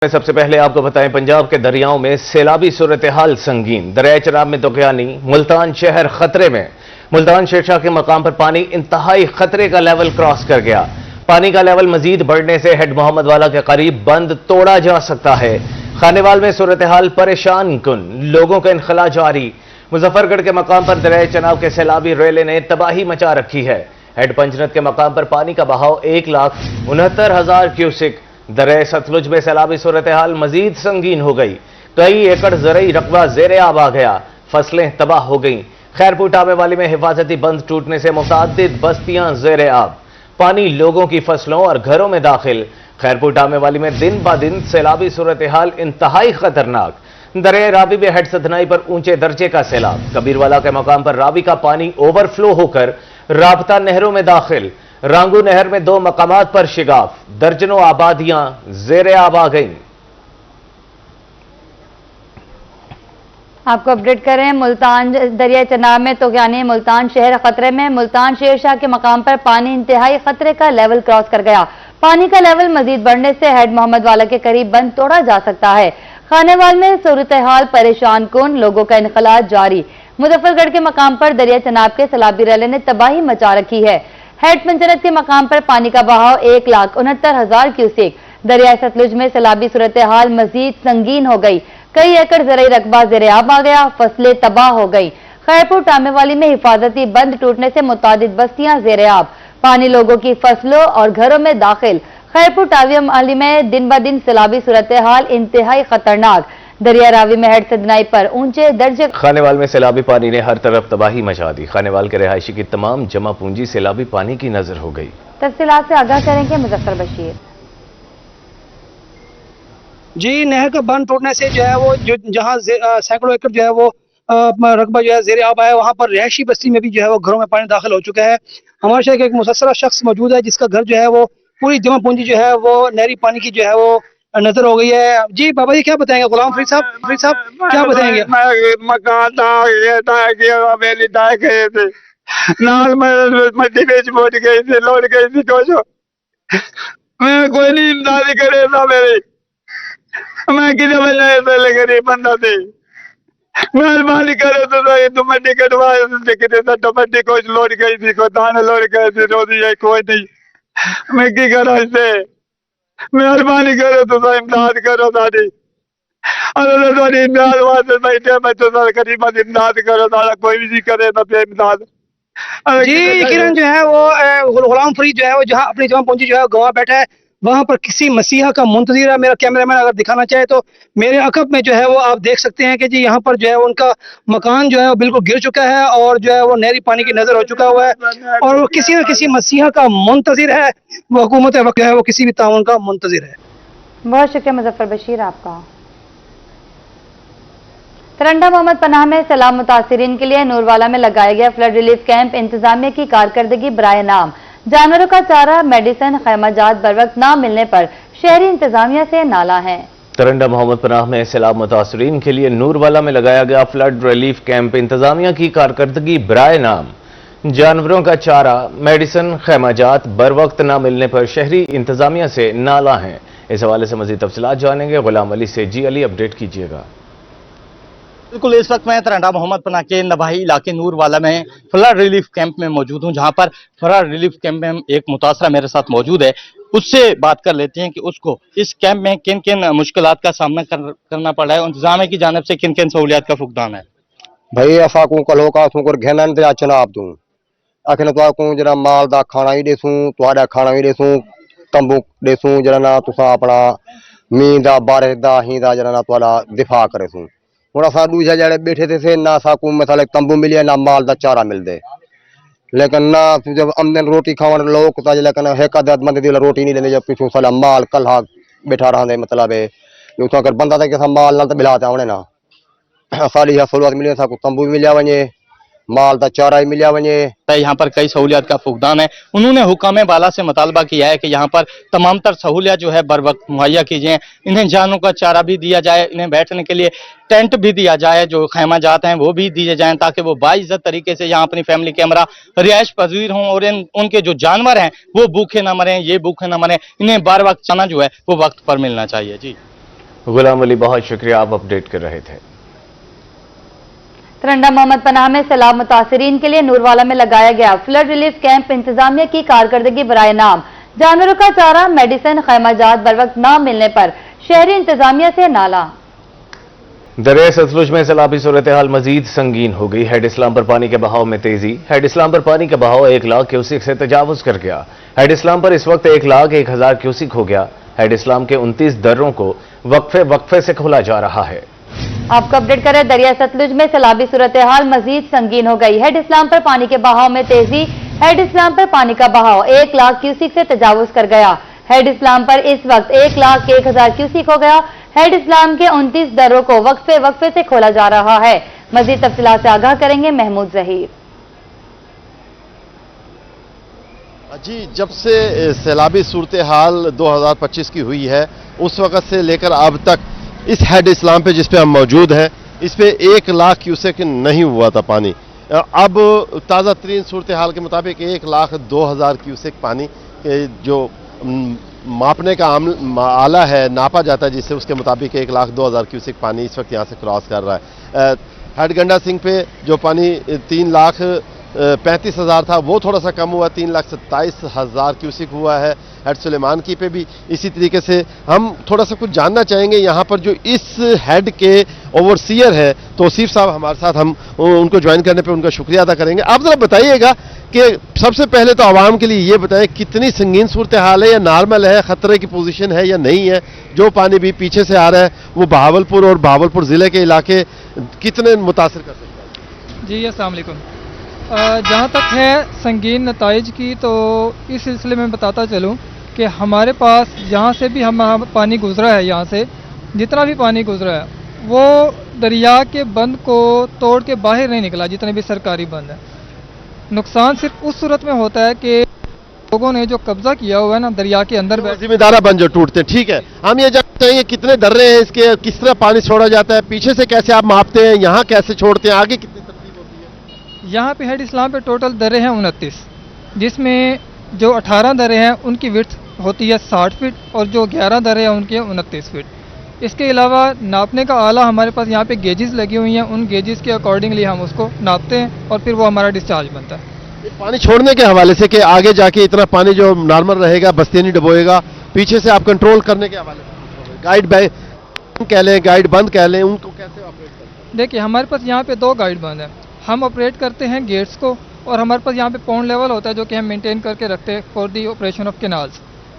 سب سے پہلے آپ کو بتائیں پنجاب کے دریاؤں میں سیلابی صورتحال سنگین۔ دریائے چناب میں دغیانی، ملتان شہر خطرے میں۔ ملتان شیرشاہ کے مقام پر پانی انتہائی خطرے کا لیول کراس کر گیا۔ پانی کا لیول مزید بڑھنے سے ہیڈ محمد والا کے قریب بند توڑا جا سکتا ہے۔ خانیوال میں صورتحال پریشان کن، لوگوں کا انخلاء جاری۔ مظفر گڑھ کے مقام پر دریائے چناب کے سیلابی ریلے نے تباہی مچا رکھی ہے۔ ہیڈ پنجنت کے مقام پر پانی کا بہاؤ 1,69,000 کیوسک۔ دریائے ستلج میں سیلابی صورتحال مزید سنگین ہو گئی۔ کئی ایکڑ زرعی رقبہ زیر آب آ گیا، فصلیں تباہ ہو گئیں۔ خیرپور ٹامے والی میں حفاظتی بند ٹوٹنے سے متعدد بستیاں زیر آب، پانی لوگوں کی فصلوں اور گھروں میں داخل۔ خیرپور ٹامے والی میں دن با دن سیلابی صورتحال انتہائی خطرناک۔ دریائے راوی میں ہیڈ ستنائی پر اونچے درجے کا سیلاب۔ کبیروالا کے مقام پر راوی کا پانی اوور فلو ہو کر رابطہ نہروں میں داخل۔ رانگو نہر میں 2 مقامات پر شگاف، درجنوں آبادیاں زیر آب آ گئیں۔ آپ کو اپڈیٹ کریں، ملتان دریائے چناب میں طغیانی، ملتان شہر خطرے میں۔ ملتان شیرشاہ کے مقام پر پانی انتہائی خطرے کا لیول کراس کر گیا۔ پانی کا لیول مزید بڑھنے سے ہیڈ محمد والا کے قریب بند توڑا جا سکتا ہے۔ خانیوال میں صورتحال پریشان کن، لوگوں کا انخلاء جاری۔ مظفر گڑھ کے مقام پر دریائے چناب کے سیلابی ریلے نے تباہی مچا رکھی ہے۔ ہیڈ پنجرت کے مقام پر پانی کا بہاؤ 1,69,000 کیوسک۔ دریائے ستلج میں سیلابی صورتحال مزید سنگین ہو گئی۔ کئی ایکڑ زرعی رقبہ زیر آب آ گیا، فصلیں تباہ ہو گئی۔ خیرپور ٹامے والی میں حفاظتی بند ٹوٹنے سے متعدد بستیاں زیر آب، پانی لوگوں کی فصلوں اور گھروں میں داخل۔ خیرپور ٹامے والی میں دن با دن سیلابی صورتحال انتہائی خطرناک۔ دریا راوی میں ہیڈ سدنائی پر اونچے درجے۔ خانیوال میں سیلابی پانی نے ہر طرف تباہی مچا دی۔ خانیوال کے رہائشی کی تمام جمع پونجی سیلابی پانی کی نظر ہو گئی۔ تفصیلات سے آگاہ کریں گے مظفر بشیر۔ جی، نہر کا بند ٹوٹنے سے جو ہے وہ جہاں سینکڑوں ایکڑ جو ہے وہ رقبہ جو ہے زیر آب ہے، وہاں پر رہائشی بستی میں بھی جو ہے وہ گھروں میں پانی داخل ہو چکا ہے۔ ہمارے شہر کا ایک متاثرہ شخص موجود ہے جس کا گھر جو ہے وہ پوری جمع پونجی جو ہے وہ نہری پانی کی جو ہے وہ نظر ہو گئی ہے۔ جی بابا جی کیا بتائیں گے؟ غلام فرید صاحب کیا بتائیں گے؟ مکان میری دائیں گئے تھے، نال مٹی بیچ موٹ گئی تھی، لوٹ گئی تھی میں کوئی نہیں امدادی کرے تھا میری، میں کسی بجائے سے غریب بندہ تھی، مہربانی کرے تو مٹی کٹوا تو مٹی کوئی لوٹ گئی تھی، کوئی دانے لوٹ گئے تھے، روزی ہے کوئی نہیں، میں کی کرا اس سے مہربانی کرو تو امداد کرو ساری امداد واسطے بیٹھے میں تو غریب امداد کرو سارا، کوئی بھی نہیں کرے تو امداد۔ جی یقیناً جو ہے وہ غلام فرید جو ہے وہ جہاں اپنی جمع پونجی جو ہے گنوا بیٹھا ہے، وہاں پر کسی مسیحا کا منتظر ہے۔ میرا کیمرہ مین اگر دکھانا چاہے تو میرے عقب میں جو ہے وہ آپ دیکھ سکتے ہیں کہ جی یہاں پر جو ہے ان کا مکان جو ہے وہ بالکل گر چکا ہے اور جو ہے وہ نہری پانی کی نظر ہو چکا ہوا ہے، اور وہ کسی نہ کسی مسیحا کا منتظر ہے، وہ حکومت وقت جو ہے وہ کسی بھی تعاون کا منتظر ہے۔ بہت شکریہ مظفر بشیر آپ کا۔ ترنڈا محمد پناہ میں سیلاب متاثرین کے لیے نوروالا میں لگایا گیا فلڈ ریلیف کیمپ انتظامیہ کی کارکردگی برائے نام۔ جانوروں کا چارہ، میڈیسن، خیمہ جات بروقت نہ ملنے پر شہری انتظامیہ سے نالہ ہیں۔ ترنڈا محمد پناہ میں سیلاب متاثرین کے لیے نوروالا میں لگایا گیا فلڈ ریلیف کیمپ انتظامیہ کی کارکردگی برائے نام۔ جانوروں کا چارہ، میڈیسن، خیمہ جات بروقت نہ ملنے پر شہری انتظامیہ سے نالہ ہیں۔ اس حوالے سے مزید تفصیلات جانیں گے غلام علی سے۔ جی علی، اپڈیٹ کیجیے گا۔ بالکل، اس وقت میں ترنڈا محمد پناہ کے نواحی علاقے نوروالا میں فلڈ ریلیف کیمپ میں موجود ہوں، جہاں پر فلڈ ریلیف کیمپ میں ایک متاثرہ میرے ساتھ موجود ہے۔ اس سے بات کر لیتے ہیں کہ اس کو اس کیمپ میں کن کن مشکلات کا سامنا کرنا پڑ رہا ہے، انتظامیہ کی جانب سے کن کن سہولیات کا فقدان ہے۔ بھائی ایسا کو کلو کا سوں کر گھنن تے چناب دوں اکھن تو کو جڑا مال دا کھانا ہی دیسوں، تواڈا کھانا ہی دیسوں، تمبو دیسوں، جڑا نا تساں اپنا مین دا بارش دا ہی دا جڑا نا تواڈا دفاع کرے سوں۔ ہن اساں دوجا جڑے بیٹھے تھے نہ اساں کو مثلا تمبو ملیا نہ مال دا چارہ مل دے، لیکن نہ جب آمدن روٹی کھاون لوگ تا لیکن ایک عدد مند دی روٹی نہیں لیندے، جب پیچھے سالا مال کلھا بیٹھا رہندے، مطلب ہے جو تو اگر بندہ تے کہ مال نال تے ملا تے اونے نا سالی سہولت ملی، اساں کو تمبو بھی ملیا ونجے، مال دا چارہ ہی ملیا ونجے۔ یہاں پر کئی سہولیات کا فقدان ہے۔ انہوں نے حکام بالا سے مطالبہ کیا ہے کہ یہاں پر تمام تر سہولیات جو ہے بر وقت مہیا کی جائیں، انہیں جانوں کا چارہ بھی دیا جائے، انہیں بیٹھنے کے لیے ٹینٹ بھی دیا جائے، جو خیمہ جات ہیں وہ بھی دیے جائیں، تاکہ وہ باعزت طریقے سے یہاں اپنی فیملی کے ہمراہ رہائش پذیر ہوں، اور ان کے جو جانور ہیں وہ بھوکے نہ مریں، یہ بھوکے نہ مریں، انہیں بار وقت چنا جو ہے وہ وقت پر ملنا چاہیے۔ جی गुलाम अली, बहुत शुक्रिया, आप अपडेट कर रहे थे। तरंडा मोहम्मद पनाह में सैलाब मुतासरीन के लिए नूरवाला में लगाया गया फ्लड रिलीफ कैंप इंतजामिया की कारकर्दगी बराए नाम। जानवरों का चारा, मेडिसिन, खैमाजात बरवक्त न मिलने पर शहरी इंतजामिया से नाला। दरिया सतलुज में सैलाबी सूरत हाल मजीद संगीन हो गई। हेड इस्लाम पर पानी के बहाव में तेजी। हेड इस्लाम पर पानी का बहाव 1 लाख क्यूसिक से तजावुज कर गया। हेड इस्लाम पर इस वक्त 1,01,000 क्यूसिक हो गया। हेड इस्लाम के 29 दर्रों को वक्फे से खोला जा रहा है। आपको अपडेट करें, दरिया सतलुज में सैलाबी सूरत हाल मजीद संगीन हो गई। हेड इस्लाम पर पानी के बहाव में तेजी। हेड इस्लाम पर पानी का बहाव 1 लाख क्यूसिक से तजावुज कर गया। हेड इस्लाम पर इस वक्त 1,01,000 क्यूसिक हो गया। हेड इस्लाम के 29 दरों को वक्फे से खोला जा रहा है। मजीद तफसीलात से आगाह करेंगे महमूद जहीर। जी, जब से सैलाबी सूरत हाल 2025 की हुई है, उस वक़्त से लेकर अब तक इस हेड इस्लाम पे जिस पे हम मौजूद हैं, इस पे 1 लाख क्यूसेक नहीं हुआ था पानी। अब ताज़ा तरीन सूरत हाल के मुताबिक 1,02,000 क्यूसेक पानी जो मापने का आला है, नापा जाता है जिससे, उसके मुताबिक 1,02,000 क्यूसेक पानी इस वक्त यहाँ से क्रॉस कर रहा है। हेड गंडा सिंह पे जो पानी 3,35,000 था, वो थोड़ा सा कम हुआ, 3,27,000 क्यूसिक हुआ है। हेड सुलेमान की पे भी इसी तरीके से। हम थोड़ा सा कुछ जानना चाहेंगे यहाँ पर जो इस हेड के ओवरसीयर है तौसीफ साहब हमारे साथ, हम उनको ज्वाइन करने पे उनका शुक्रिया अदा करेंगे। आप जरा बताइएगा कि सबसे पहले तो आवाम के लिए ये बताएं, कितनी संगीन सूरत हाल है, या नॉर्मल है, खतरे की पोजीशन है या नहीं है? जो पानी भी पीछे से आ रहा है वो बहावलपुर और बहावलपुर जिले के इलाके कितने मुतासर कर सकता है? जी, अस्सलाम वालेकुम। जहाँ तक है संगीन नताइज की, तो इस सिलसिले में बताता चलूँ कि हमारे पास जहाँ से भी हम पानी गुजरा है, यहाँ से जितना भी पानी गुजरा है वो दरिया के बंद को तोड़ के बाहर नहीं निकला, जितने भी सरकारी बंद है। नुकसान सिर्फ उस सूरत में होता है कि लोगों ने जो कब्जा किया हुआ है ना दरिया के अंदर, जिम्मेदारा बन जो टूटते हैं। ठीक है, हम ये जानते हैं कितने दर्रे हैं इसके, किस तरह पानी छोड़ा जाता है, पीछे से कैसे आप मापते हैं, यहाँ कैसे छोड़ते हैं, आगे कितनी तरतीब होती है? यहाँ पे हेड इस्लाम पे टोटल दर्रे हैं 29, जिसमें जो 18 दर्रे हैं उनकी विड्थ होती है 60 फीट और जो 11 दर्रे हैं उनके 29 फीट। इसके अलावा नापने का आला हमारे पास यहाँ पे गेजेस लगी हुई हैं, उन गेजेस के अकॉर्डिंगली हम उसको नापते हैं और फिर वो हमारा डिस्चार्ज बनता है। पानी छोड़ने के हवाले से कि आगे जाके इतना पानी जो नॉर्मल रहेगा, बस्ती नहीं डुबोएगा, पीछे से आप कंट्रोल करने के हवाले से गाइड कह लें, गाइड बंद कह लें, उनको कैसे ऑपरेट करते हैं? देखिए, हमारे पास यहाँ पे 2 गाइड बंद हैं। हम ऑपरेट करते हैं गेट्स को, और हमारे पास यहाँ पे पॉन्ड लेवल होता है जो कि हम मेंटेन करके रखते हैं for the operation of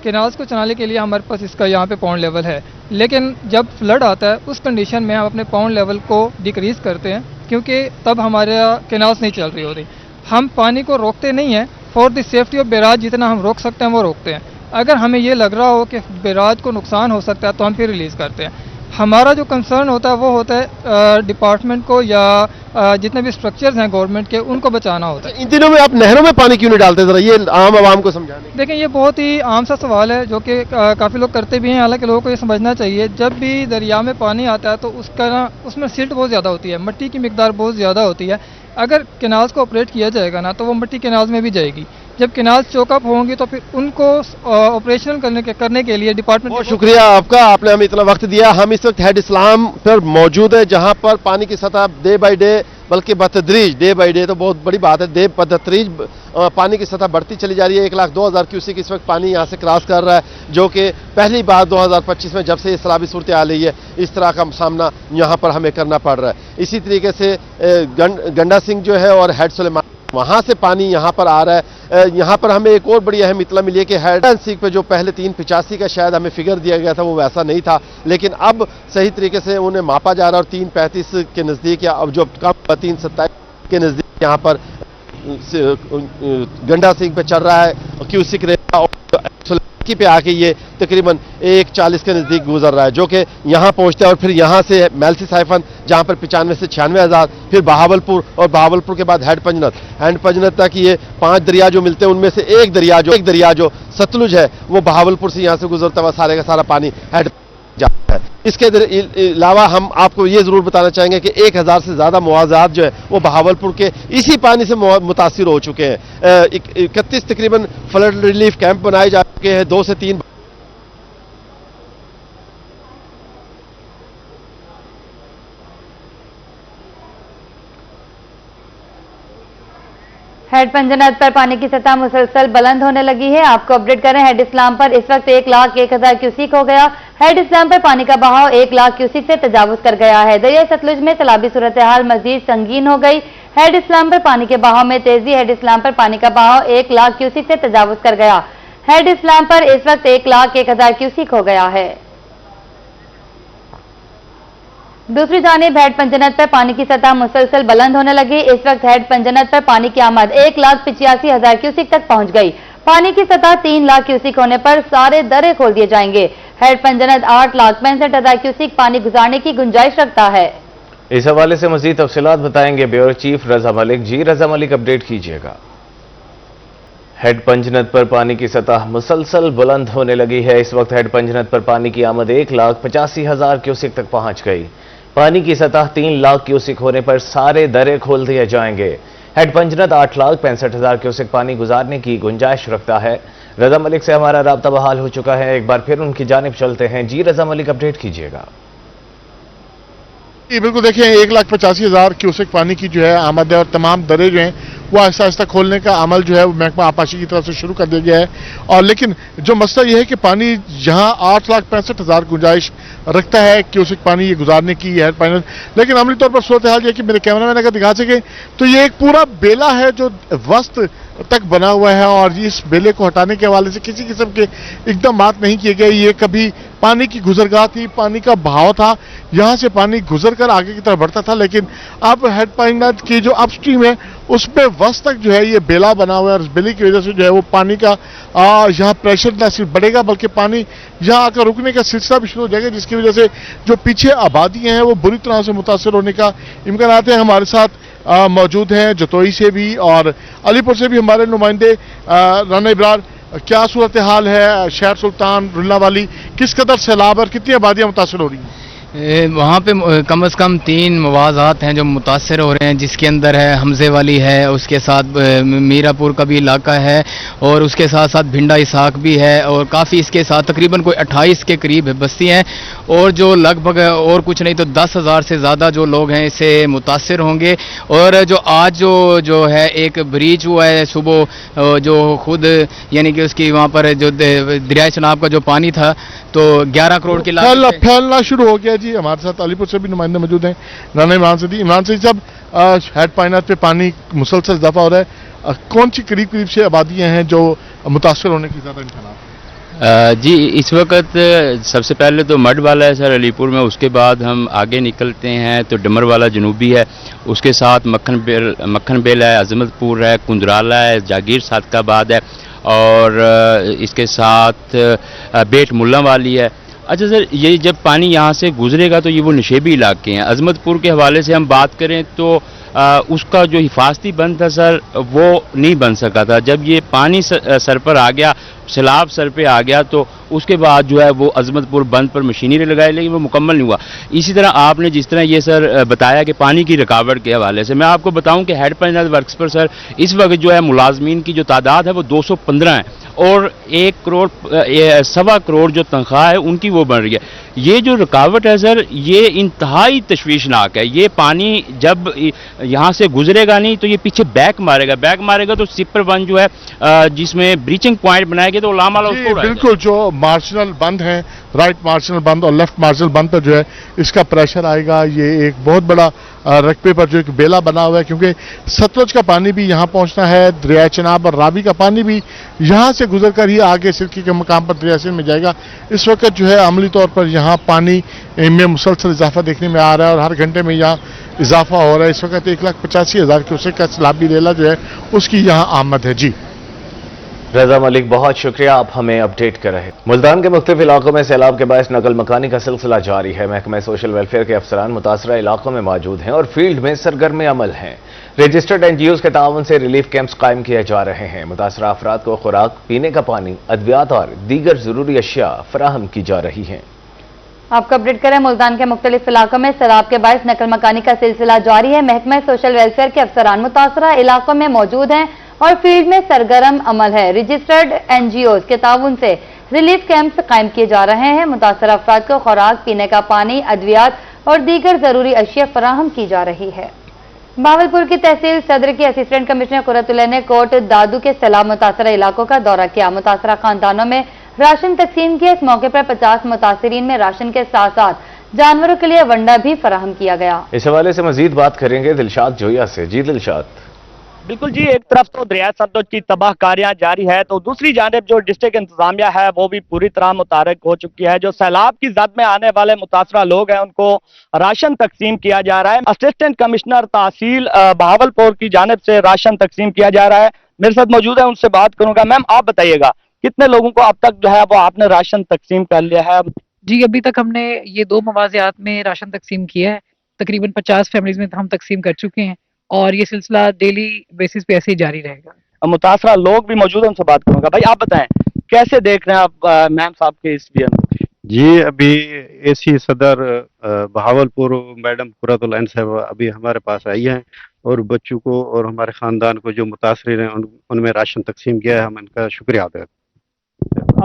canals को चलाने के लिए हमारे पास इसका यहाँ पे पॉन्ड लेवल है। लेकिन जब फ्लड आता है उस कंडीशन में हम अपने पॉन्ड लेवल को डिक्रीज़ करते हैं, क्योंकि तब हमारे कैनाल्स नहीं चल रही होती। हम पानी को रोकते नहीं हैं, for the safety of barrage जितना हम रोक सकते हैं वो रोकते हैं। अगर हमें ये लग रहा हो कि बैराज को नुकसान हो सकता है तो हम फिर रिलीज़ करते हैं। हमारा जो कंसर्न होता है वो होता है डिपार्टमेंट को या जितने भी स्ट्रक्चर्स हैं गवर्नमेंट के, उनको बचाना होता है। इन दिनों में आप नहरों में पानी क्यों नहीं डालते, जरा ये आम आवाम को समझाने? देखिए, ये बहुत ही आम सा सवाल है जो कि काफ़ी लोग करते भी हैं, हालांकि लोगों को ये समझना चाहिए जब भी दरिया में पानी आता है तो उसमें सिल्ट बहुत ज़्यादा होती है, मिट्टी की मिकदार बहुत ज़्यादा होती है। अगर कैनाल्स को ऑपरेट किया जाएगा ना तो वो मिट्टी कैनाल्स में भी जाएगी। जब कैनाल्स चोकअप होंगी तो फिर उनको ऑपरेशनल करने के लिए डिपार्टमेंट। बहुत शुक्रिया आपका, आपने हमें इतना वक्त दिया। हम इस वक्त हेड इस्लाम पर मौजूद है, जहां पर पानी की सतह डे बाई डे, बल्कि बतदरीज, डे बाई डे तो बहुत बड़ी बात है, बतदरीज पानी की सतह बढ़ती चली जा रही है। 1,02,000 क्यूसिक इस वक्त पानी यहाँ से क्रॉस कर रहा है, जो कि पहली बार 2025 में जब से सैलाबी सूरत आ रही है इस तरह का सामना यहाँ पर हमें करना पड़ रहा है। इसी तरीके से गंडा सिंह जो है और हेड सुलेमान, वहाँ से पानी यहाँ पर आ रहा है। यहाँ पर हमें एक और बड़ी अहम इतला मिली है कि हेड सिंह पे जो पहले 385 का शायद हमें फिगर दिया गया था वो वैसा नहीं था, लेकिन अब सही तरीके से उन्हें मापा जा रहा है और 335 के नज़दीक, या अब जो कम 327 के नज़दीक यहाँ पर गंडा सिंह पे चल रहा है क्यूसिक रेट, और की पे आके ये तकरीबन 140 के नज़दीक गुजर रहा है, जो कि यहाँ पहुँचता है। और फिर यहाँ से मेलसी साइफन जहाँ पर 95 से 96,000, फिर बहावलपुर, और बहावलपुर के बाद हेड पंजनत तक ये 5 दरिया जो मिलते हैं उनमें से एक दरिया जो सतलुज है वो बहावलपुर से यहाँ से गुजरता हुआ सारे का सारा पानी हेड जाता है। इसके अलावा हम आपको ये जरूर बताना चाहेंगे कि 1,000 से ज्यादा मुआवजात जो है वो बहावलपुर के इसी पानी से मुतासिर हो चुके हैं। 31 तकरीबन फ्लड रिलीफ कैंप बनाए जा चुके हैं, 2 से 3 हेड पंजनद पर पानी की सतह मुसलसल बुलंद होने लगी है। आपको अपडेट करें, हेड इस्लाम पर इस वक्त 1,01,000 क्यूसिक हो गया। हेड इस्लाम पर पानी का बहाव 1,00,000 क्यूसिक से तजावुज कर गया है। दरिया सतलुज में सैलाबी सूरत हाल मजीद संगीन हो गई। हेड इस्लाम पर पानी के बहाव में तेजी। हेड इस्लाम पर पानी का बहाव 1,00,000 क्यूसिक से तजावुज कर गया। हेड इस्लाम पर इस वक्त 1,01,000 क्यूसिक हो गया है। दूसरी जानिब हेड पंजनद पर पानी की सतह मुसलसल बुलंद होने लगी। इस वक्त हेड पंजनद पर पानी की आमद 1,85,000 क्यूसिक तक पहुंच गई। पानी की सतह 3,00,000 क्यूसिक होने पर सारे दर्रे खोल दिए जाएंगे। हेड पंजनद 8,65,000 क्यूसिक पानी गुजारने की गुंजाइश रखता है। इस हवाले से मजीद तफसीलात बताएंगे ब्यूरो चीफ रजा मलिक। जी रजा मलिक, अपडेट कीजिएगा। हेड पंजनद पर पानी की सतह मुसलसल बुलंद होने लगी है। इस वक्त हेड पंजनद पर पानी की आमद 1,85,000 क्यूसिक तक पहुंच गई। पानी की सतह 3,00,000 क्यूसिक होने पर सारे दर्रे खोल दिए जाएंगे। हेड पंजनद 8,65,000 क्यूसिक पानी गुजारने की गुंजाइश रखता है। रजा मलिक से हमारा राब्ता बहाल हो चुका है, एक बार फिर उनकी जानिब चलते हैं। जी रजा मलिक, अपडेट कीजिएगा। बिल्कुल, देखिए 1,85,000 क्यूसेक पानी की जो है आमद है और तमाम दरे जो हैं वो आहिस्ता आहिस्ता खोलने का अमल जो है वो महकमा आपाशी की तरफ से शुरू कर दिया गया है। और लेकिन जो मसला ये है कि पानी जहां 8,65,000 गुंजाइश रखता है क्यूसेक पानी ये गुजारने की है पानी, लेकिन अमली तौर पर सूरत हाल ये कि मेरे कैमरामैन अगर दिखा सके तो ये एक पूरा बेला है जो वस्त तक बना हुआ है और इस बेले को हटाने के हवाले से किसी किस्म के इकदाम नहीं किए गए। ये कभी पानी की गुजरगाह थी, पानी का बहाव था, यहां से पानी गुजर कर आगे की तरफ बढ़ता था, लेकिन अब हेड पंजनद की जो अपस्ट्रीम है उसमें वस्त तक जो है ये बेला बना हुआ है और इस बेले की वजह से जो है वो पानी का यहाँ प्रेशर न सिर्फ बढ़ेगा बल्कि पानी यहाँ आकर रुकने का सिलसिला भी शुरू हो जाएगा, जिसकी वजह से जो पीछे आबादियां हैं वो बुरी तरह से मुतासर होने का इम्कान है। हमारे साथ मौजूद हैं जतोई से भी और अलीपुर से भी हमारे नुमाइंदे। राना इब्रार, क्या सूरत हाल है शहर सुल्तान रुल्ला वाली, किस कदर सैलाब और कितनी आबादियां मुतासर हो रही हैं? वहाँ पे कम से कम 3 मवाज़ात हैं जो मुतासर हो रहे हैं, जिसके अंदर है हमजे वाली है, उसके साथ मीरापुर का भी इलाका है और उसके साथ साथ भिंडा इसाक भी है और काफ़ी इसके साथ तकरीबन कोई 28 के करीब बस्ती हैं और जो लगभग और कुछ नहीं तो 10,000 से ज़्यादा जो लोग हैं इससे मुतासर होंगे। और जो आज जो है एक ब्रीच हुआ है सुबह जो खुद यानी कि उसकी वहाँ पर जो दरियाए चनाब का जो पानी था तो 11 करोड़ की लागत फैलना शुरू हो गया। जी हमारे साथ अलीपुर से भी नुमाइंदे मौजूद हैं। राना इमरान से साहब, हेड पंजनद पे पानी मुसलसल इजाफा हो रहा है, कौन सी करीब करीब से आबादियां हैं जो मुतासर होने की ज़्यादा इम्कान? जी इस वक्त सबसे पहले तो मड वाला है सर अलीपुर में, उसके बाद हम आगे निकलते हैं तो डमर वाला जनूबी है, उसके साथ मक्खन बेल है, अजमतपुर है, कुंदराला है, जागीर सादकाबाद है और इसके साथ बेट मुल्ला वाली है। अच्छा सर, ये जब पानी यहाँ से गुजरेगा तो ये वो निशेबी इलाके हैं। अजमतपुर के हवाले से हम बात करें तो उसका जो हिफाजती बंद था सर वो नहीं बन सका था। जब ये पानी सर पर आ गया, सैलाब सर पे आ गया तो उसके बाद जो है वो अजमतपुर बंद पर मशीनरी लगाई, लेकिन वो मुकम्मल नहीं हुआ। इसी तरह आपने जिस तरह ये सर बताया कि पानी की रुकावट के हवाले से मैं आपको बताऊं कि हेड पंजनद वर्क्स पर सर इस वक्त जो है मुलाजमीन की जो तादाद है वो 215 है और 1 करोड़ 1.25 करोड़ जो तनख्वाह है उनकी वो बन रही है। ये जो रुकावट है सर ये इंतहाई तशवीशनाक है। ये पानी जब यहाँ से गुजरेगा नहीं तो ये पीछे बैक मारेगा तो सिपर 1 जो है जिसमें ब्रीचिंग पॉइंट बनाया गया तो लामाला उसको बिल्कुल जो मार्जिनल बंद है, राइट मार्जिनल बंद और लेफ्ट मार्जिनल बंद पर जो है इसका प्रेशर आएगा। ये एक बहुत बड़ा रकबे पर जो एक बेला बना हुआ है, क्योंकि सतलुज का पानी भी यहाँ पहुँचना है, दरिया चनाब और रावी का पानी भी यहाँ से गुजर कर ही आगे सिरकी के मकाम पर दरिया सिंध में जाएगा। इस वक्त जो है अमली तौर पर यहाँ पानी में मुसलसल इजाफा देखने में आ रहा है और हर घंटे में यहाँ इजाफा हो रहा है। इस वक्त 1,85,000 क्यूसेक का सैलाबी बेला जो है उसकी यहाँ आमद है। जी रजा मलिक, बहुत शुक्रिया, आप हमें अपडेट कर रहे हैं। मुल्तान के मुख्तलिफ इलाकों में सैलाब के बायस नकल मकानी का सिलसिला जारी है। महकमा सोशल वेलफेयर के अफसरान मुतासरा इलाकों में मौजूद हैं और फील्ड में सरगर्म अमल हैं। रजिस्टर्ड NGOs के ताउन से रिलीफ कैंप्स कायम किए जा रहे हैं। मुतासरा अफराद को खुराक, पीने का पानी, अद्वियात और दीगर जरूरी अशिया फराहम की जा रही हैं। आपको अपडेट करें, मुल्तान के मुख्तलिफ इलाकों में सैलाब के बायस नकल मकानी का सिलसिला जारी है। महकमा सोशल वेलफेयर के अफसरान मुतासरा इलाकों में मौजूद हैं और फील्ड में सरगर्म अमल है। रजिस्टर्ड NGOs के ताउन से रिलीफ कैंप्स कायम किए जा रहे हैं। मुतासर अफराद को खुराक, पीने का पानी, अद्वियात और दीगर जरूरी अशिया फराहम की जा रही है। बहावलपुर की तहसील सदर की असिस्टेंट कमिश्नर कुर्रतुल्लाह ने कोट दादू के सैलाब मुतासरा इलाकों का दौरा किया। मुतासरा खानदानों में राशन तकसीम किया। इस मौके पर 50 मुतासरीन में राशन के साथ साथ जानवरों के लिए वंडा भी फराहम किया गया। इस हवाले से मजीद बात करेंगे दिलशाद जोया से। जी दिलशाद। बिल्कुल जी, एक तरफ तो दरिया सतलुज की तबाहकारियां जारी है, तो दूसरी जानिब जो डिस्ट्रिक्ट इंतजामिया है वो भी पूरी तरह मुतारक हो चुकी है। जो सैलाब की जद में आने वाले मुतासरा लोग हैं उनको राशन तकसीम किया जा रहा है। असिस्टेंट कमिश्नर तहसील बहावलपुर की जानिब से राशन तकसीम किया जा रहा है। मेरे साथ मौजूद है, उनसे बात करूंगा। मैम, आप बताइएगा कितने लोगों को अब तक जो है वो आपने राशन तकसीम कर लिया है? जी, अभी तक हमने ये 2 मवाज़ियात में राशन तकसीम किया है। तकरीबन 50 फैमिलीज में हम तकसीम कर चुके हैं और ये सिलसिला डेली बेसिस पे ऐसे ही जारी रहेगा। मुतासरा लोग भी मौजूद है, उनसे बात करूंगा। भाई, आप बताएं कैसे देख रहे हैं आप मैम साहब के इस बयान? जी, अभी एसी सदर बहावलपुर मैडम कुर्रतुल्लाह साहब अभी हमारे पास आई हैं और बच्चों को और हमारे ख़ानदान को जो मुतासरीन हैं उनमें राशन तकसीम किया है। हम इनका शुक्रिया अदा करते हैं।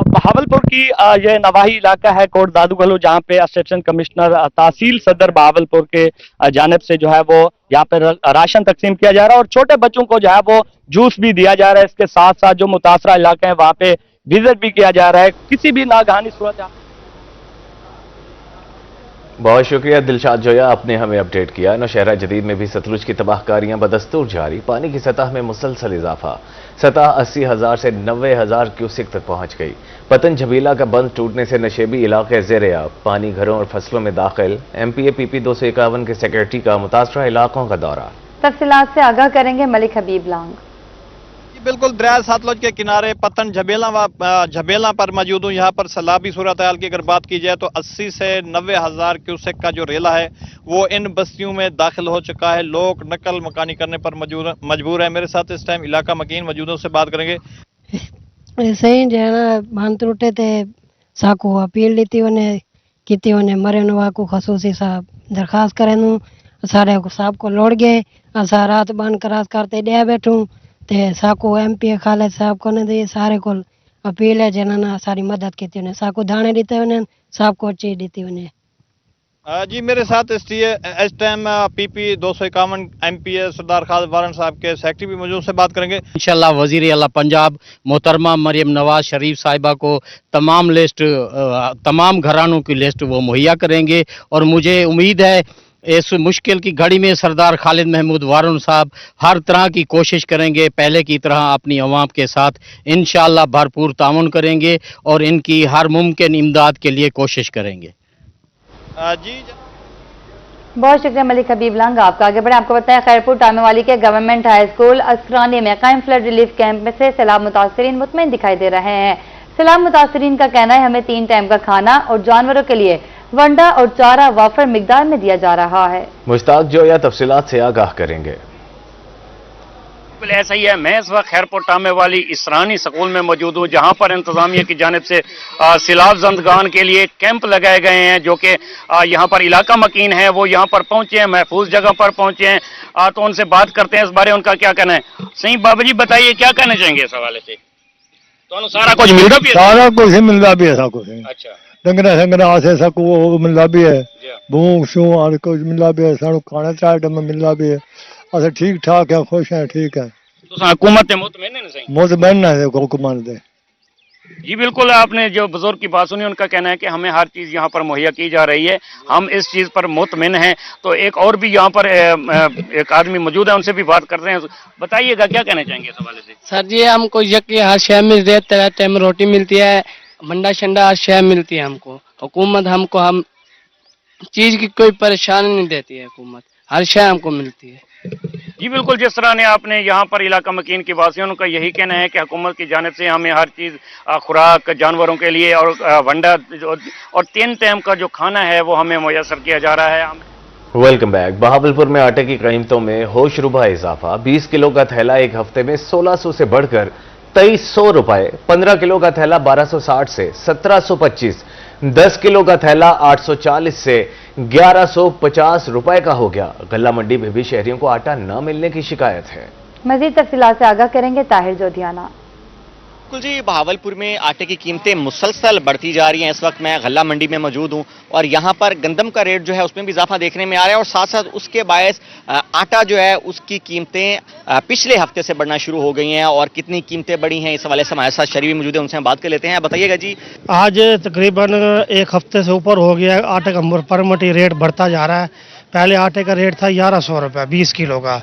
बहावलपुर की ये नवाही इलाका है कोट दादू गलो, जहाँ पे असिस्टेंट कमिश्नर तहसील सदर बहावलपुर के जानिब से जो है वो यहाँ पे राशन तकसीम किया जा रहा है और छोटे बच्चों को जो है वो जूस भी दिया जा रहा है। इसके साथ साथ जो मुतासरा इलाके हैं वहाँ पे विजिट भी किया जा रहा है। किसी भी नागहानी सूरत। बहुत शुक्रिया दिलशाद जोया, आपने हमें अपडेट किया। नौशहरा जदीद में भी सतलुज की तबाहकारियां बदस्तूर जारी। पानी की सतह में मुसलसल इजाफा। सतह 80,000 से 90,000 क्यूसिक तक पहुंच गई। पतन झबीला का बंद टूटने से नशेबी इलाके ज़ेर-ए-आब। पानी घरों और फसलों में दाखिल। MPA PP 251 के सेक्रेटरी का मुतासरा इलाकों का दौरा। तफसीलात से आगाह करेंगे मलिक हबीब लांग। बिल्कुल, दरिया सतलुज के किनारे पतन झबेला पर मौजूद हूँ। यहाँ पर सैलाबी सूरत हाल की अगर बात की जाए तो 80 से 90,000 क्यूसेक का जो रेला है वो इन बस्तियों में दाखिल हो चुका है। लोग नकल मकानी करने पर मजबूर है। मेरे साथ इस टाइम इलाका मकीन मौजूद है, उससे बात करेंगे। ऐसे ही जो है ना बांध टूटे थे, साकू अपील लीती उन्हें की उन्हें मरे नवा को खसूसी साहब दरखास्त करें सारे साहब को लौट गए। असा रात बंद करास करते दिया बैठूं ते साकू MPA खालिद साहब को ने सारे को अपील है जिन्होंने सारी मदद की थी। उन्हें साकू दाने दीते उन्हें साहब को चीज दी थी उन्हें। जी, मेरे साथ इस टाइम PP 251 MPA सरदार खालिद वारन साहब के सेक्रेटरी भी मौजूद, से बात करेंगे। इंशाल्लाह वजीर आला पंजाब मोहतरमा मरियम नवाज शरीफ साहिबा को तमाम घरानों की लिस्ट वो मुहैया करेंगे और मुझे उम्मीद है इस मुश्किल की घड़ी में सरदार खालिद महमूद वारुन साहब हर तरह की कोशिश करेंगे, पहले की तरह अपनी अवाम के साथ इंशाअल्लाह भरपूर ताउन करेंगे और इनकी हर मुमकिन इमदाद के लिए कोशिश करेंगे। जी, बहुत शुक्रिया मलिक हबीब लांग। आपका आगे बढ़े, आपको बताएं खैरपुर टामेवाली के गवर्नमेंट हाई स्कूल अस्करानी में कायम फ्लड रिलीफ कैंप में से सैलाब मुतासरीन मुतमईन दिखाई दे रहे हैं। सैलाब मुतासरीन का कहना है हमें 3 टाइम का खाना और जानवरों के लिए वंडा और चारा वाफर मिकदार में दिया जा रहा है। मुश्ताक जो या तफसीलात से आगाह करेंगे। बिल्कुल ऐसा ही है। मैं इस वक्त खैरपुर टामे वाली इसरानी स्कूल में मौजूद हूँ, जहाँ पर इंतजामिया की जानिब से सैलाब ज़दगान के लिए कैंप लगाए गए हैं, जो कि यहाँ पर इलाका मकीन है वो यहाँ पर पहुंचे हैं, महफूज जगह पर पहुंचे हैं। तो उनसे बात करते हैं इस बारे, उनका क्या कहना है। सही बाबा जी, बताइए क्या कहना चाहेंगे इस हवाले से? तो सारा कुछ मिलता भी है? सारा कुछ मिलता भी है, सब कुछ। अच्छा, डंगरा आसे सब वो मिलता भी है, भूख शू हर कुछ मिलता भी है, सानू खाना चाट में मिलता भी है। अच्छा, ठीक ठाक है, खुश है, ठीक है। तो हुकूमत मुतमईन है? सही मुतमईन है हुकूमत दे। जी बिल्कुल, आपने जो बुजुर्ग की बात सुनी, उनका कहना है कि हमें हर चीज़ यहाँ पर मुहैया की जा रही है, हम इस चीज़ पर मुतमईन हैं। तो एक और भी यहाँ पर एक आदमी मौजूद है, उनसे भी बात करते हैं। बताइएगा क्या कहना चाहेंगे इस हवाले से? सर जी, हमको यकी हर शय मिल रही है, तरह टाइम रोटी मिलती है, मंडा शंडा हर शय मिलती है हमको। हुकूमत हमको हम चीज़ की कोई परेशानी नहीं देती है, हुकूमत हर शय हमको मिलती है। जी बिल्कुल, जिस तरह ने आपने यहाँ पर इलाका मकीन की बात, उनका यही कहना है कि हुकूमत की जानिब से हमें हर चीज़ खुराक जानवरों के लिए और वंडा और 3 टाइम का जो खाना है वो हमें मुयसर किया जा रहा है। Welcome back. बहावलपुर में आटे की कीमतों में होशरुबा इजाफा। 20 किलो का थैला एक हफ्ते में 1600 से बढ़कर 2300 रुपए, 15 किलो का थैला 1260 से 1725, 10 किलो का थैला 840 से 1150 रुपए का हो गया। गल्ला मंडी में भी शहरियों को आटा न मिलने की शिकायत है। मजीद तफसीलात से आगाह करेंगे ताहिर जोधियाना। बिल्कुल जी, बहावलपुर में आटे की कीमतें मुसलसल बढ़ती जा रही हैं। इस वक्त मैं गल्ला मंडी में मौजूद हूं और यहां पर गंदम का रेट जो है उसमें भी इजाफा देखने में आ रहा है और साथ साथ उसके बायस आटा जो है उसकी कीमतें पिछले हफ्ते से बढ़ना शुरू हो गई हैं। और कितनी कीमतें बढ़ी हैं इस हवाले से हमारे साथ शरीफ मौजूद है, उनसे हम बात कर लेते हैं। बताइएगा जी। आज तकरीबन एक हफ्ते से ऊपर हो गया, आटे का पर मटी रेट बढ़ता जा रहा है। पहले आटे का रेट था 1100 रुपये 20 किलो का,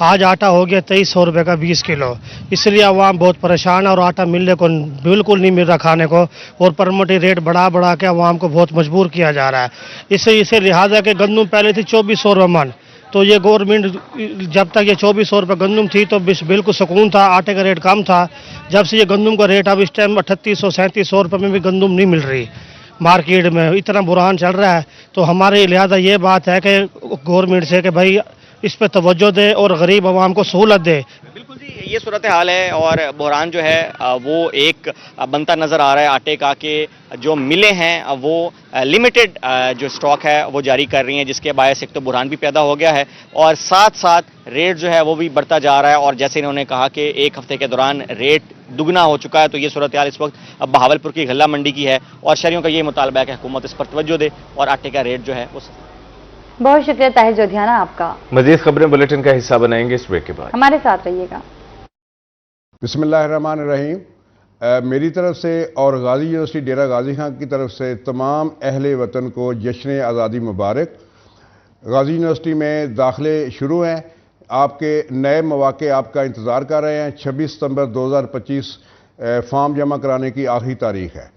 आज आटा हो गया 2300 रुपये का 20 किलो। इसलिए आवाम बहुत परेशान है और आटा मिलने को बिल्कुल नहीं मिल रहा खाने को, और परमटी रेट बढ़ा के आवाम को बहुत मजबूर किया जा रहा है। इसे लिहाजा के गंदम पहले थी 2400 रुपये मन, तो ये गवर्नमेंट जब तक ये 2400 रुपये गंदम थी तो बिल्कुल सुकून था, आटे का रेट कम था। जब से ये गंदम का रेट अब इस टाइम 3800 3700 रुपये में भी गंदम नहीं मिल रही, मार्केट में इतना बुरहान चल रहा है। तो हमारे लिहाजा ये बात है कि गवर्नमेंट से कि भाई इस पे तवज्जो दे और गरीब आवाम को सहूलत दे। बिल्कुल जी, ये सूरत हाल है और बहरान जो है वो एक बनता नजर आ रहा है आटे का कि जो मिलें हैं वो लिमिटेड जो स्टॉक है वो जारी कर रही हैं, जिसके बायस एक तो बुरहान भी पैदा हो गया है और साथ साथ रेट जो है वो भी बढ़ता जा रहा है। और जैसे इन्होंने कहा कि एक हफ्ते के दौरान रेट दुगना हो चुका है, तो ये सूरत हाल इस वक्त अब बहावलपुर की गल्ला मंडी की है और शहरियों का ये मुतालबा है कि हुकूमत इस पर तवज्जो दे और आटे का रेट जो है वो। बहुत शुक्रिया ताहिर जोधियाना आपका। मजीद खबरें बुलेटिन का हिस्सा बनाएंगे इस ब्रेक के बाद, हमारे साथ रहिएगा। बिस्मिल्लाहिर्रहमानिर्रहीम। मेरी तरफ से और गाजी यूनिवर्सिटी डेरा गाजी खां की तरफ से तमाम अहले वतन को जश्न आज़ादी मुबारक। गाजी यूनिवर्सिटी में दाखिले शुरू हैं, आपके नए मौके आपका इंतज़ार कर रहे हैं। 26 सितंबर 2025 फॉर्म जमा कराने की आखिरी तारीख है।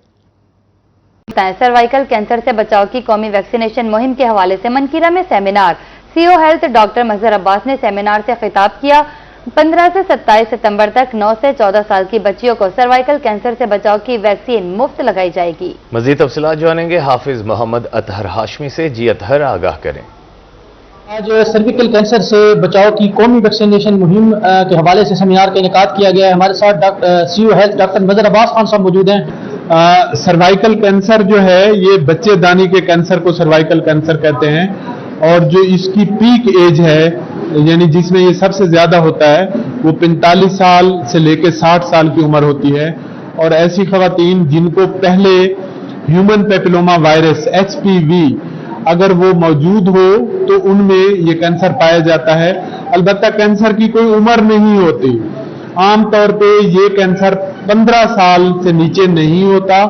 सर्वाइकल कैंसर से बचाव की कौमी वैक्सीनेशन मुहिम के हवाले से मनकीरा में सेमिनार, सीओ हेल्थ डॉक्टर मजहर अब्बास ने सेमिनार से खिताब किया। 15 से 27 सितंबर तक 9 से 14 साल की बच्चियों को सर्वाइकल कैंसर से बचाव की वैक्सीन मुफ्त लगाई जाएगी। मजीद तफसीलात जानेंगे हाफिज मोहम्मद अतहर हाशमी से। जी अतहर, आगाह करें। आज सर्विकल कैंसर से बचाव की कौमी वैक्सीनेशन मुहिम के हवाले से सेमिनार का इनेकाद किया गया है। हमारे साथ सीओ हेल्थ डॉक्टर मजहर अब्बास खान साहब मौजूद हैं। सर्वाइकल कैंसर जो है ये बच्चेदानी के कैंसर को सर्वाइकल कैंसर कहते हैं और जो इसकी पीक एज है यानी जिसमें ये सबसे ज्यादा होता है वो 45 साल से लेकर 60 साल की उम्र होती है। और ऐसी खवातीन जिनको पहले ह्यूमन पेपिलोमा वायरस HPV अगर वो मौजूद हो तो उनमें ये कैंसर पाया जाता है। अलबत्ता कैंसर की कोई उम्र नहीं होती, आमतौर पे ये कैंसर 15 साल से नीचे नहीं होता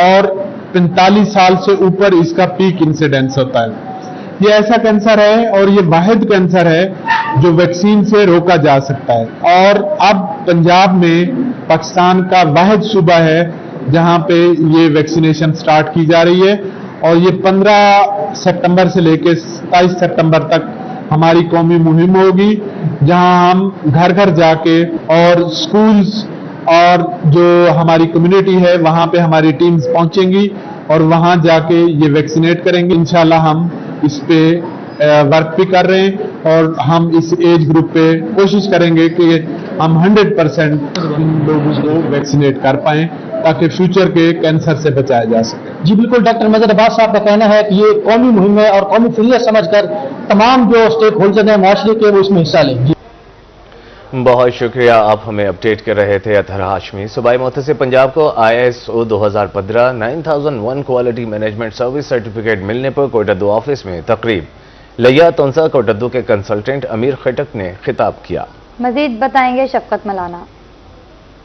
और 45 साल से ऊपर इसका पीक इंसिडेंस होता है। ये ऐसा कैंसर है और ये वाहिद कैंसर है जो वैक्सीन से रोका जा सकता है। और अब पंजाब में पाकिस्तान का वाहिद सूबा है जहां पे ये वैक्सीनेशन स्टार्ट की जा रही है और ये 15 सितंबर से लेकर 27 सितंबर तक हमारी कौमी मुहिम होगी, जहां हम घर घर जाके और स्कूल्स और जो हमारी कम्युनिटी है वहां पे हमारी टीम्स पहुंचेंगी और वहां जाके ये वैक्सीनेट करेंगे। इंशाल्लाह हम इस पे वर्क भी कर रहे हैं और हम इस एज ग्रुप पे कोशिश करेंगे कि हम 100% लोगों को वैक्सीनेट कर पाएं ताकि फ्यूचर के कैंसर से बचाया जा सके। जी बिल्कुल, डॉक्टर मजहर अब्बास साहब का कहना है कि ये कौमी मुहिम है और कौमी फिलियत समझकर तमाम जो स्टेक होल्डर हैं माशरे के वो इसमें हिस्सा लें। बहुत शुक्रिया, आप हमें अपडेट कर रहे थे अतहर हाशमी। सूबाई मुहतसिब पंजाब को ISO 2015 9001 quality management service certificate मिलने पर कोटद्दू ऑफिस में तकरीब। लिया तोंसा कोटद्दू के कंसल्टेंट अमीर खटक ने खिताब किया। मजीद बताएंगे शफकत मलाना।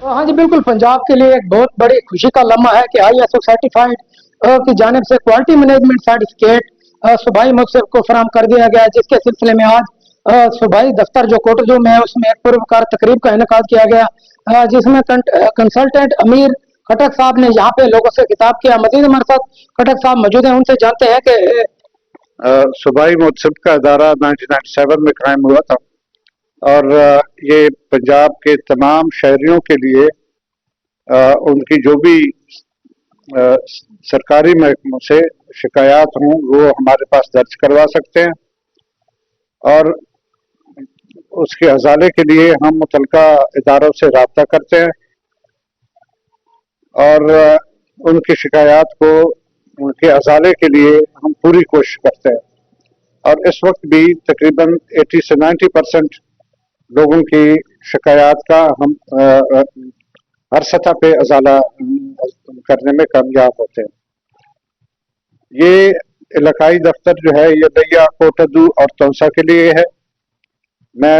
हाँ जी बिल्कुल, पंजाब के लिए एक बहुत बड़ी खुशी का लम्हा है कि ISO सर्टिफाइड की जानिब से क्वालिटी मैनेजमेंट सर्टिफिकेट सूबाई मुहतसिब को फराहम कर दिया गया है, जिसके सिलसिले में आज सूबाई दफ्तर जो कोटद्दू में है उसमें एक पूर्वकार तकरीब का इनेकाद किया गया, जिसमें कंसल्टेंट अमीर खटक साहब ने यहाँ पे लोगों से खिताब किया। मजीद हमारे साथ खटक साहब मौजूद हैं, उनसे जानते हैं कि सूबाई मुहतसिब का अदारा 1997 में कायम हुआ था और ये पंजाब के तमाम शहरियों के लिए उनकी जो भी सरकारी महकमों से शिकायत हों वो हमारे पास दर्ज करवा सकते हैं और उसके हज़ाले के लिए हम मुतलका इदारों से राब्ता करते हैं और उनकी शिकायत को उनके हज़ाले के लिए हम पूरी कोशिश करते हैं। और इस वक्त भी तकरीबन 80 से 90% लोगों की शिकायत का हम हर सतह पे अजाला करने में कामयाब होते हैं। ये इलाकाई दफ्तर जो है ये लिया, कोटद्दू और तौसा के लिए है। मैं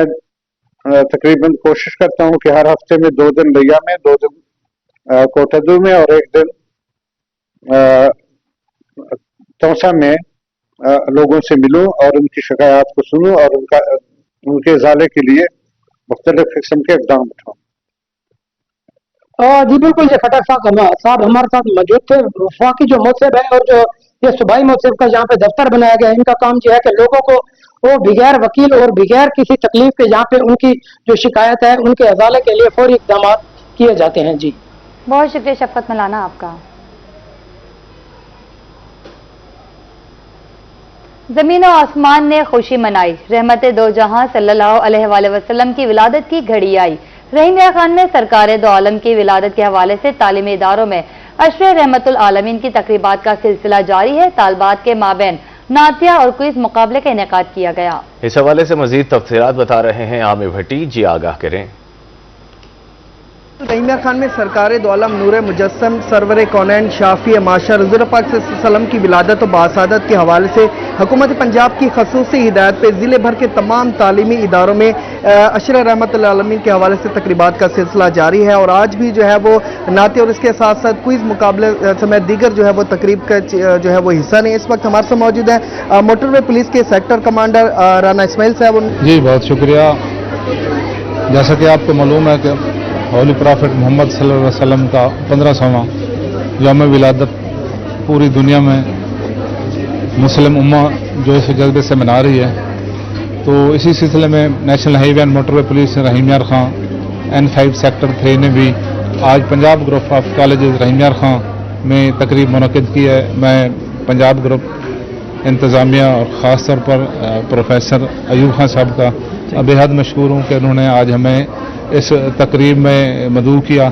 तकरीबन कोशिश करता हूँ कि हर हफ्ते में 2 दिन लिया में, 2 दिन कोटद्दू में और 1 दिन तौसा में लोगों से मिलूं और उनकी शिकायत को सुनूं और उनके इजाले के लिए मुख्तलिफ किस्म के इक़दाम उठाऊं। जी बिल्कुल, ये खट्टर साहब हमारे साथ मौजूद थे। वफाकी जो मौसम है और जो ये सूबाई मौसम का यहाँ पे दफ्तर बनाया गया है, इनका काम जो है कि लोगों को वो बगैर वकील और बगैर किसी तकलीफ के यहाँ पे उनकी जो शिकायत है उनके अजाले के लिए फौरी इक़दाम किए जाते हैं। जी बहुत शुक्रिया शफकत मलाना आपका। जमीन और आसमान ने खुशी मनाई, रहमत दो जहां सल्लल्लाहु अलैहि वसल्लम की विलादत की घड़ी आई। रहीम यार खान में सरकार दो आलम की विलादत के हवाले से तालीमी इदारों में अशरे रहमतुल आलमीन की तकरीबात का सिलसिला जारी है। तालबात के माबैन नातिया और क्विज मुकाबले का इनेकाद किया गया। इस हवाले से मजीद तफसीलात बता रहे हैं आमिर भट्टी। जी आगाह करें। रहीम यार खान में सरकार दो आलम नूर मुजस्सम सरवर कौनैन शाफी माशा रसूल पाक सल्लल्लाहु की विलादत और बासादत के हवाले से हुकूमत पंजाब की खसूसी हिदायत पे ज़िले भर के तमाम तालीमी इदारों में अशरा रहमतुल आलमीन के हवाले से तकरीबात का सिलसिला जारी है और आज भी जो है वो नाते और इसके साथ साथ क्विज मुकाबले समेत दीगर जो है वो तकरीब का जो है वो हिस्सा नहीं। इस वक्त हमारे साथ मौजूद है मोटरवे पुलिस के सेक्टर कमांडर राना इस्माइल साहब। जी बहुत शुक्रिया। जैसा कि आपको मालूम है कि होली प्रॉफिट मोहम्मद सल्लल्लाहु अलैहि वसल्लम का 1500वां यौम विलादत पूरी दुनिया में मुस्लिम उम्मा जोश जज्बे से मना रही है। तो इसी सिलसिले में national highway and motorway police Rahim Yar Khan N5 sector 3 ने भी आज Punjab group of colleges Rahim Yar Khan में तकरीब मुनक़िद की है। मैं पंजाब ग्रुप इंतज़ामिया और ख़ास तौर पर प्रोफेसर अयूब खां साहब का बेहद मशकूर हूँ कि उन्होंने आज हमें इस तकरीब में मदऊ किया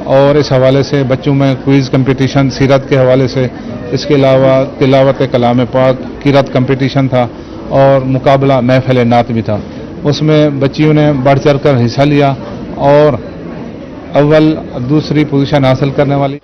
और इस हवाले से बच्चों में क्विज़ कंपटीशन सीरत के हवाले से, इसके अलावा तिलावत कलाम पाक क़िरात कंपटीशन था और मुकाबला महफ़िल नात भी था। उसमें बच्चियों ने बढ़ चढ़ कर हिस्सा लिया और अव्वल दूसरी पोजीशन हासिल करने वाली